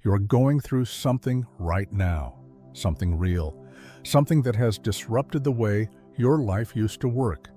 You're going through something right now, something real, something that has disrupted the way your life used to work.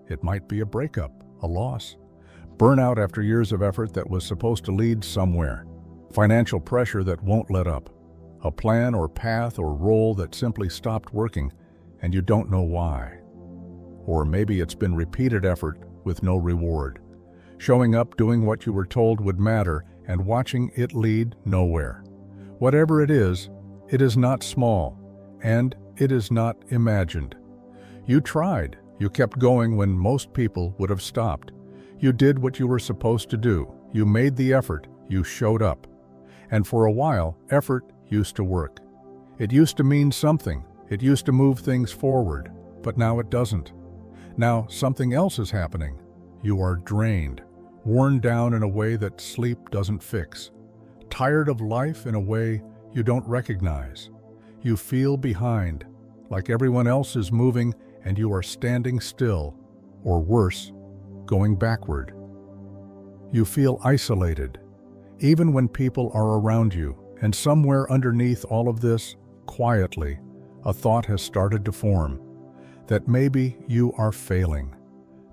It might be a breakup, a loss, burnout after years of effort that was supposed to lead somewhere, financial pressure that won't let up, a plan or path or role that simply stopped working and you don't know why. Or maybe it's been repeated effort with no reward, showing up doing what you were told would matter and watching it lead nowhere. Whatever it is not small, and it is not imagined. You tried, you kept going when most people would have stopped. You did what you were supposed to do, you made the effort, you showed up. And for a while, effort used to work. It used to mean something, it used to move things forward, but now it doesn't. Now something else is happening. You are drained, worn down in a way that sleep doesn't fix, tired of life in a way you don't recognize. You feel behind, like everyone else is moving and you are standing still, or worse, going backward. You feel isolated, even when people are around you, and somewhere underneath all of this, quietly, a thought has started to form, that maybe you are failing,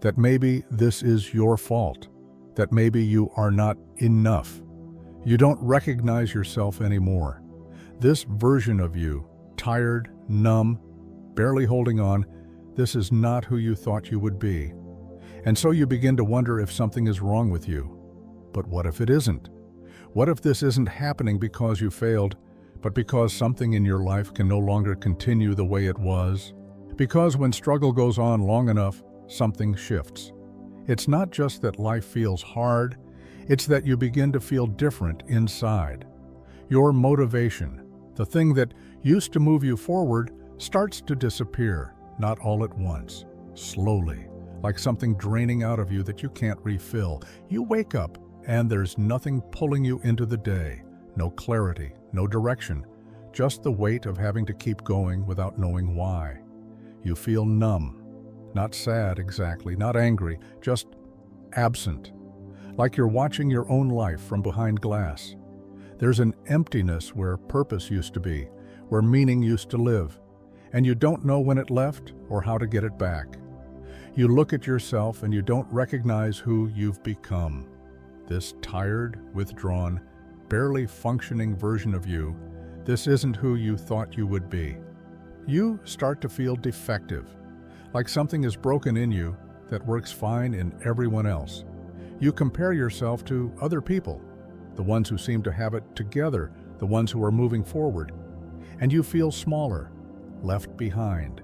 that maybe this is your fault, that maybe you are not enough. You don't recognize yourself anymore. This version of you, tired, numb, barely holding on, this is not who you thought you would be. And so you begin to wonder if something is wrong with you. But what if it isn't? What if this isn't happening because you failed, but because something in your life can no longer continue the way it was? Because when struggle goes on long enough, something shifts. It's not just that life feels hard, it's that you begin to feel different inside. Your motivation, the thing that used to move you forward, starts to disappear, not all at once, slowly, like something draining out of you that you can't refill. You wake up, and there's nothing pulling you into the day, no clarity, no direction, just the weight of having to keep going without knowing why. You feel numb, not sad exactly, not angry, just absent, like you're watching your own life from behind glass. There's an emptiness where purpose used to be, where meaning used to live, and you don't know when it left or how to get it back. You look at yourself and you don't recognize who you've become. This tired, withdrawn, barely functioning version of you, this isn't who you thought you would be. You start to feel defective, like something is broken in you that works fine in everyone else. You compare yourself to other people, the ones who seem to have it together, the ones who are moving forward, and you feel smaller, left behind,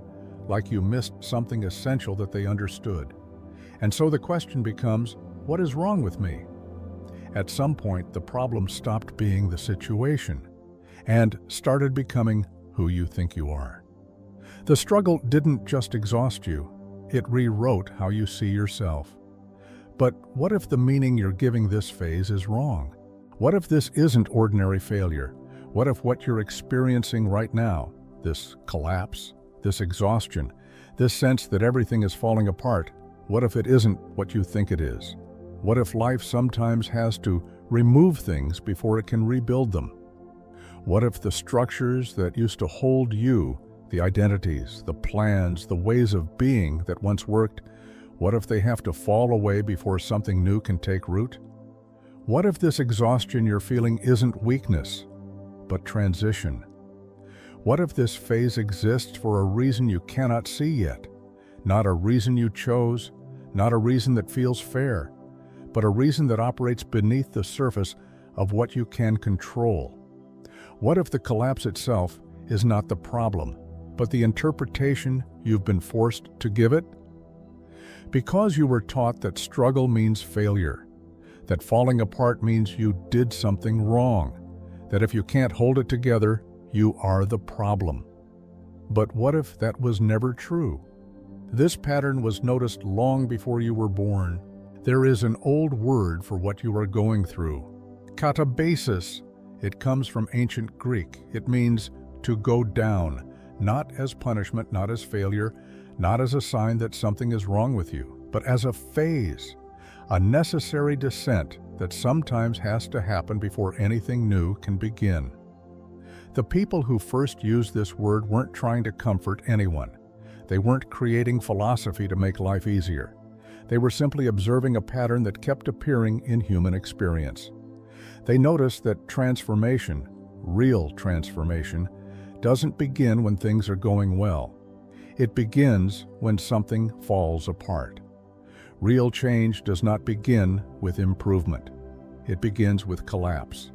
like you missed something essential that they understood. And so the question becomes, what is wrong with me? At some point, the problem stopped being the situation and started becoming who you think you are. The struggle didn't just exhaust you, it rewrote how you see yourself. But what if the meaning you're giving this phase is wrong? What if this isn't ordinary failure? What if what you're experiencing right now, this collapse, this exhaustion, this sense that everything is falling apart, what if it isn't what you think it is? What if life sometimes has to remove things before it can rebuild them? What if the structures that used to hold you, the identities, the plans, the ways of being that once worked, what if they have to fall away before something new can take root? What if this exhaustion you're feeling isn't weakness, but transition? What if this phase exists for a reason you cannot see yet? Not a reason you chose, not a reason that feels fair, but a reason that operates beneath the surface of what you can control. What if the collapse itself is not the problem, but the interpretation you've been forced to give it? Because you were taught that struggle means failure, that falling apart means you did something wrong, that if you can't hold it together, you are the problem. But what if that was never true? This pattern was noticed long before you were born. There is an old word for what you are going through. Katabasis. It comes from ancient Greek. It means to go down, not as punishment, not as failure, not as a sign that something is wrong with you, but as a phase, a necessary descent that sometimes has to happen before anything new can begin. The people who first used this word weren't trying to comfort anyone. They weren't creating philosophy to make life easier. They were simply observing a pattern that kept appearing in human experience. They noticed that transformation, real transformation, doesn't begin when things are going well. It begins when something falls apart. Real change does not begin with improvement. It begins with collapse.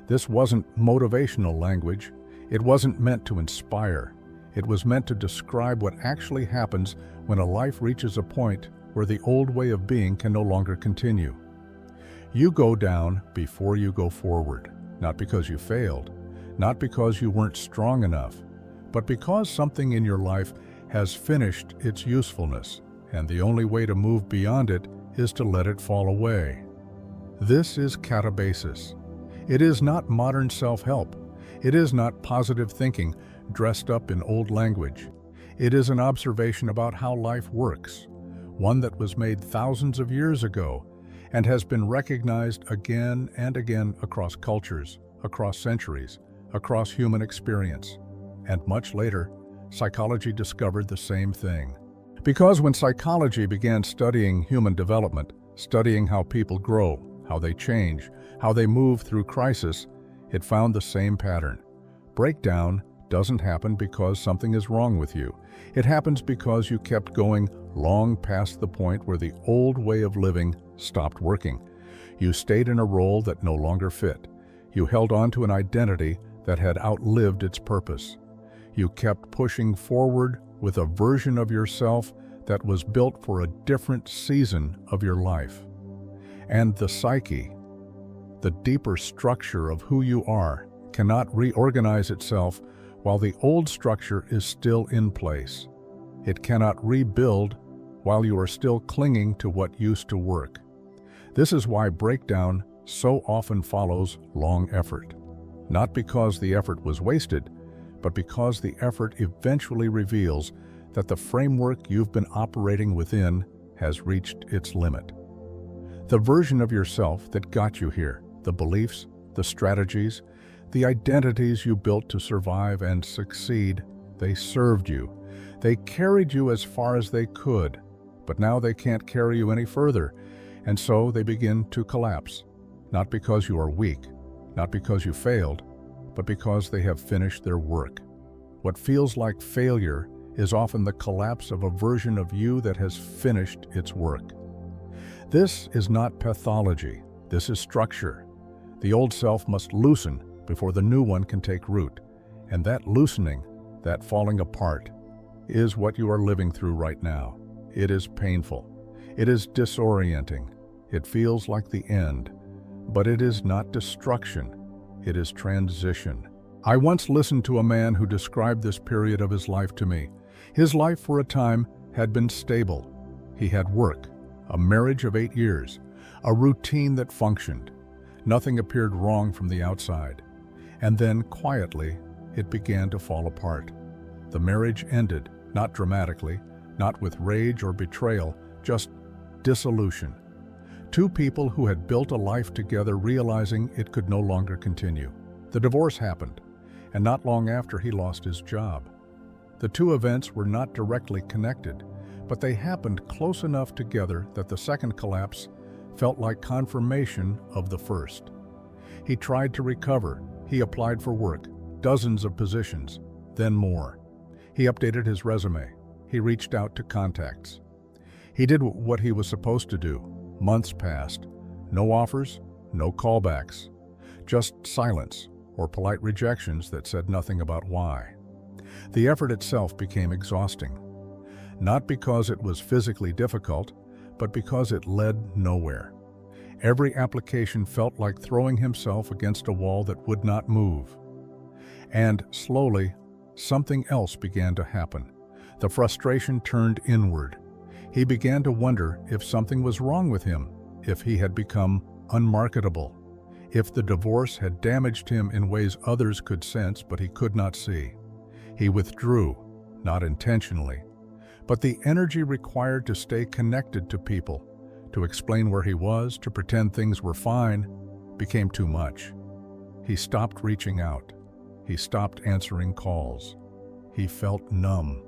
This wasn't motivational language. It wasn't meant to inspire. It was meant to describe what actually happens when a life reaches a point where the old way of being can no longer continue. You go down before you go forward, not because you failed, not because you weren't strong enough, but because something in your life has finished its usefulness, and the only way to move beyond it is to let it fall away. This is Katabasis. It is not modern self-help. It is not positive thinking dressed up in old language. It is an observation about how life works, one that was made thousands of years ago and has been recognized again and again across cultures, across centuries, across human experience. And much later, psychology discovered the same thing. Because when psychology began studying human development, studying how people grow, how they change, how they move through crisis, it found the same pattern. Breakdown doesn't happen because something is wrong with you. It happens because you kept going long past the point where the old way of living stopped working. You stayed in a role that no longer fit. You held on to an identity that had outlived its purpose. You kept pushing forward with a version of yourself that was built for a different season of your life. And the psyche, the deeper structure of who you are, cannot reorganize itself while the old structure is still in place. It cannot rebuild while you are still clinging to what used to work. This is why breakdown so often follows long effort. Not because the effort was wasted, but because the effort eventually reveals that the framework you've been operating within has reached its limit. The version of yourself that got you here, the beliefs, the strategies, the identities you built to survive and succeed, they served you. They carried you as far as they could, but now they can't carry you any further, and so they begin to collapse. Not because you are weak, not because you failed, but because they have finished their work. What feels like failure is often the collapse of a version of you that has finished its work. This is not pathology, this is structure. The old self must loosen before the new one can take root, and that loosening, that falling apart, is what you are living through right now. It is painful. It is disorienting. It feels like the end, but it is not destruction. It is transition. I once listened to a man who described this period of his life to me. His life for a time had been stable. He had work, a marriage of 8 years, a routine that functioned. Nothing appeared wrong from the outside. And then, quietly, it began to fall apart. The marriage ended, not dramatically, not with rage or betrayal, just dissolution. Two people who had built a life together realizing it could no longer continue. The divorce happened, and not long after he lost his job. The two events were not directly connected, but they happened close enough together that the second collapse felt like confirmation of the first. He tried to recover. He applied for work, dozens of positions, then more. He updated his resume. He reached out to contacts. He did what he was supposed to do. Months passed. No offers, no callbacks. Just silence or polite rejections that said nothing about why. The effort itself became exhausting. Not because it was physically difficult, but because it led nowhere. Every application felt like throwing himself against a wall that would not move. And slowly, something else began to happen. The frustration turned inward. He began to wonder if something was wrong with him, if he had become unmarketable, if the divorce had damaged him in ways others could sense but he could not see. He withdrew, not intentionally, but the energy required to stay connected to people, to explain where he was, to pretend things were fine, became too much. He stopped reaching out. He stopped answering calls. He felt numb,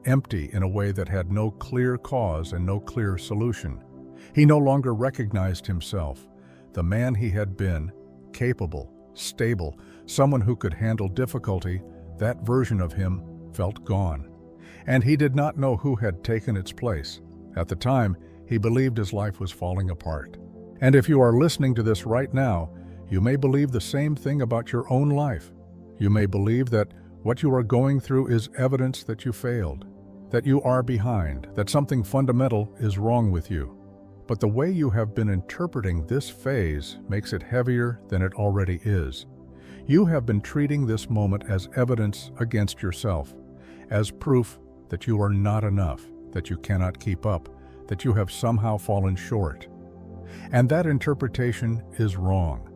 empty in a way that had no clear cause and no clear solution. He no longer recognized himself, the man he had been, capable, stable, someone who could handle difficulty. That version of him felt gone. And he did not know who had taken its place. At the time, he believed his life was falling apart. And if you are listening to this right now, you may believe the same thing about your own life. You may believe that what you are going through is evidence that you failed, that you are behind, that something fundamental is wrong with you. But the way you have been interpreting this phase makes it heavier than it already is. You have been treating this moment as evidence against yourself, as proof that you are not enough, that you cannot keep up, that you have somehow fallen short. And that interpretation is wrong.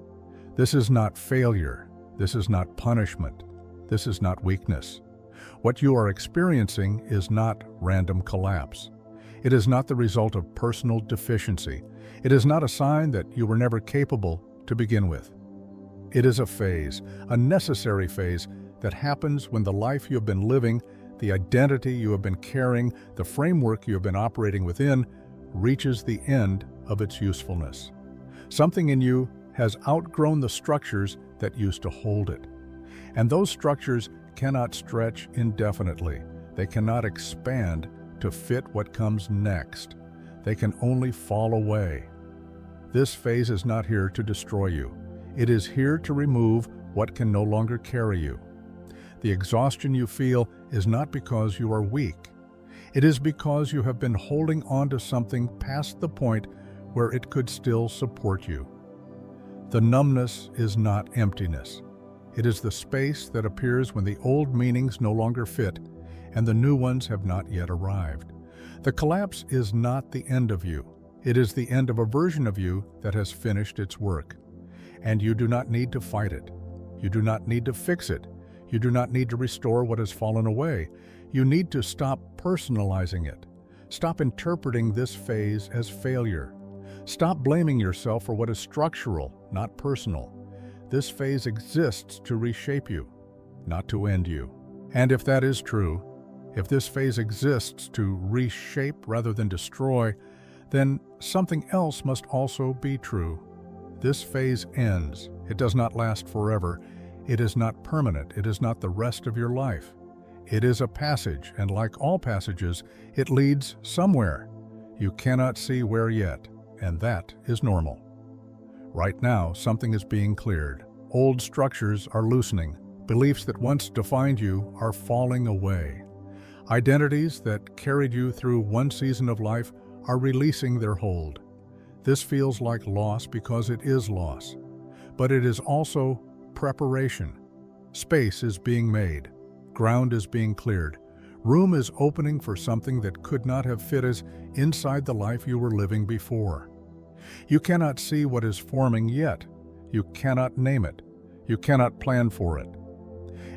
This is not failure. This is not punishment. This is not weakness. What you are experiencing is not random collapse. It is not the result of personal deficiency. It is not a sign that you were never capable to begin with. It is a phase, a necessary phase, that happens when the life you have been living, the identity you have been carrying, the framework you have been operating within, reaches the end of its usefulness. Something in you has outgrown the structures that used to hold it. And those structures cannot stretch indefinitely. They cannot expand to fit what comes next. They can only fall away. This phase is not here to destroy you. It is here to remove what can no longer carry you. The exhaustion you feel is not because you are weak. It is because you have been holding on to something past the point where it could still support you. The numbness is not emptiness. It is the space that appears when the old meanings no longer fit and the new ones have not yet arrived. The collapse is not the end of you. It is the end of a version of you that has finished its work. And you do not need to fight it. You do not need to fix it. You do not need to restore what has fallen away. You need to stop personalizing it. Stop interpreting this phase as failure. Stop blaming yourself for what is structural, not personal. This phase exists to reshape you, not to end you. And if that is true, if this phase exists to reshape rather than destroy, then something else must also be true. This phase ends. It does not last forever. It is not permanent. It is not the rest of your life. It is a passage, and like all passages, it leads somewhere. You cannot see where yet, and that is normal. Right now, something is being cleared. Old structures are loosening. Beliefs that once defined you are falling away. Identities that carried you through one season of life are releasing their hold. This feels like loss because it is loss, but it is also preparation. Space is being made. Ground is being cleared. Room is opening for something that could not have fit as inside the life you were living before. You cannot see what is forming yet. You cannot name it. You cannot plan for it.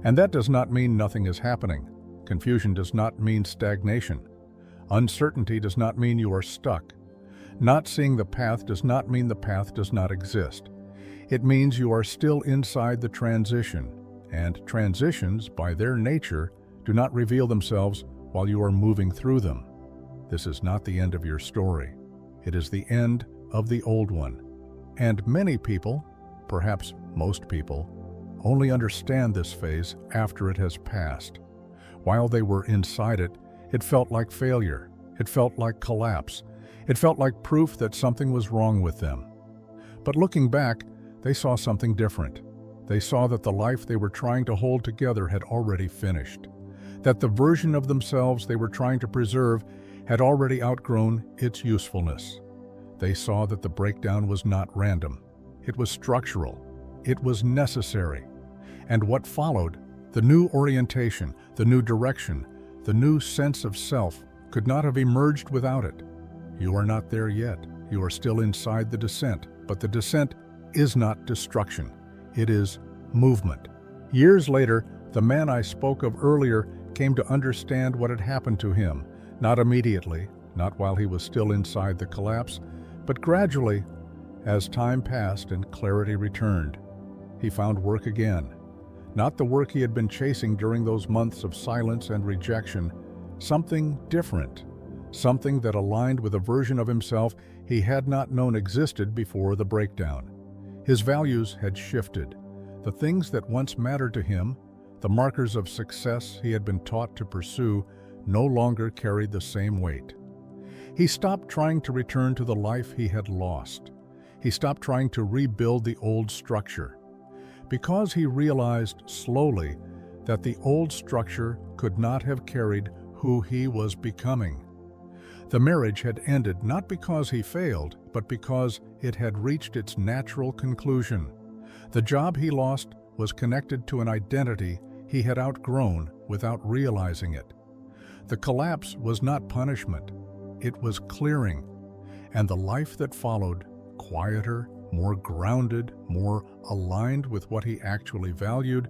And that does not mean nothing is happening. Confusion does not mean stagnation. Uncertainty does not mean you are stuck. Not seeing the path does not mean the path does not exist. It means you are still inside the transition, and transitions, by their nature, do not reveal themselves while you are moving through them. This is not the end of your story. It is the end of the old one. And many people, perhaps most people, only understand this phase after it has passed. While they were inside it, it felt like failure. It felt like collapse. It felt like proof that something was wrong with them. But looking back, they saw something different. They saw that the life they were trying to hold together had already finished, that the version of themselves they were trying to preserve had already outgrown its usefulness. They saw that the breakdown was not random. It was structural. It was necessary. And what followed, the new orientation, the new direction, the new sense of self, could not have emerged without it. You are not there yet. You are still inside the descent, but the descent is not destruction. It is movement. Years later, the man I spoke of earlier came to understand what had happened to him, not immediately, not while he was still inside the collapse, But gradually, as time passed and clarity returned, he found work again. Not the work he had been chasing during those months of silence and rejection, something different, something that aligned with a version of himself he had not known existed before the breakdown. His values had shifted. The things that once mattered to him, the markers of success he had been taught to pursue, no longer carried the same weight. He stopped trying to return to the life he had lost. He stopped trying to rebuild the old structure, because he realized slowly that the old structure could not have carried who he was becoming. The marriage had ended not because he failed, but because it had reached its natural conclusion. The job he lost was connected to an identity he had outgrown without realizing it. The collapse was not punishment, it was clearing, and the life that followed, quieter, more grounded, more aligned with what he actually valued,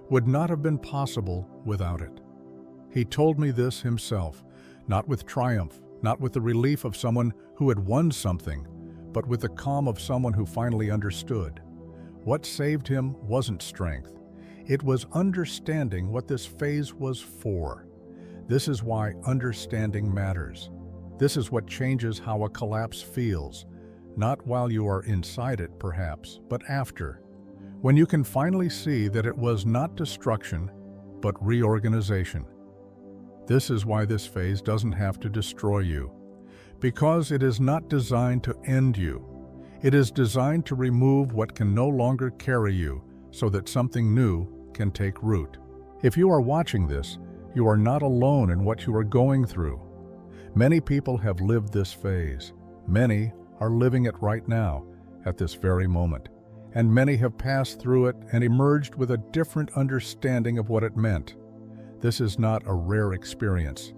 would not have been possible without it. He told me this himself, not with triumph, not with the relief of someone who had won something, but with the calm of someone who finally understood. What saved him wasn't strength. It was understanding what this phase was for. This is why understanding matters. This is what changes how a collapse feels, not while you are inside it, perhaps, but after. When you can finally see that it was not destruction, but reorganization. This is why this phase doesn't have to destroy you, because it is not designed to end you. It is designed to remove what can no longer carry you so that something new can take root. If you are watching this, you are not alone in what you are going through. Many people have lived this phase. Many are living it right now, at this very moment. And many have passed through it and emerged with a different understanding of what it meant. This is not a rare experience.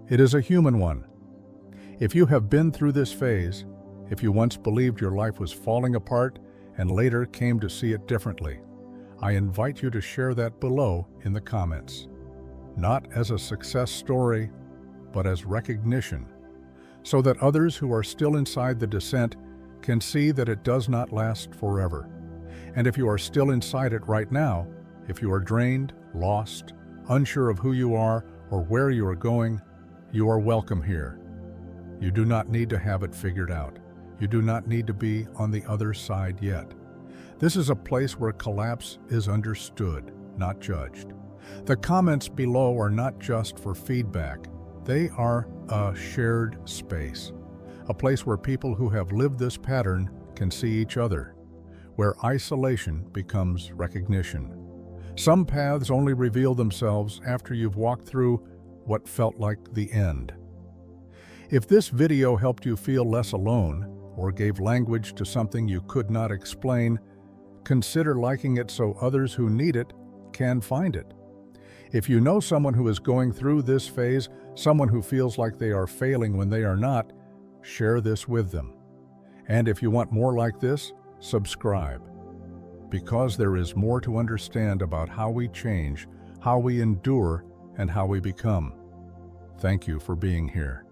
It is a human one. If you have been through this phase, if you once believed your life was falling apart and later came to see it differently, I invite you to share that below in the comments. Not as a success story, but as recognition, so that others who are still inside the descent can see that it does not last forever. And if you are still inside it right now, if you are drained, lost, unsure of who you are or where you are going, you are welcome here. You do not need to have it figured out. You do not need to be on the other side yet. This is a place where collapse is understood, not judged. The comments below are not just for feedback. They are a shared space, a place where people who have lived this pattern can see each other, where isolation becomes recognition. Some paths only reveal themselves after you've walked through what felt like the end. If this video helped you feel less alone or gave language to something you could not explain, consider liking it so others who need it can find it. If you know someone who is going through this phase, someone who feels like they are failing when they are not, share this with them. And if you want more like this, subscribe. Because there is more to understand about how we change, how we endure, and how we become. Thank you for being here.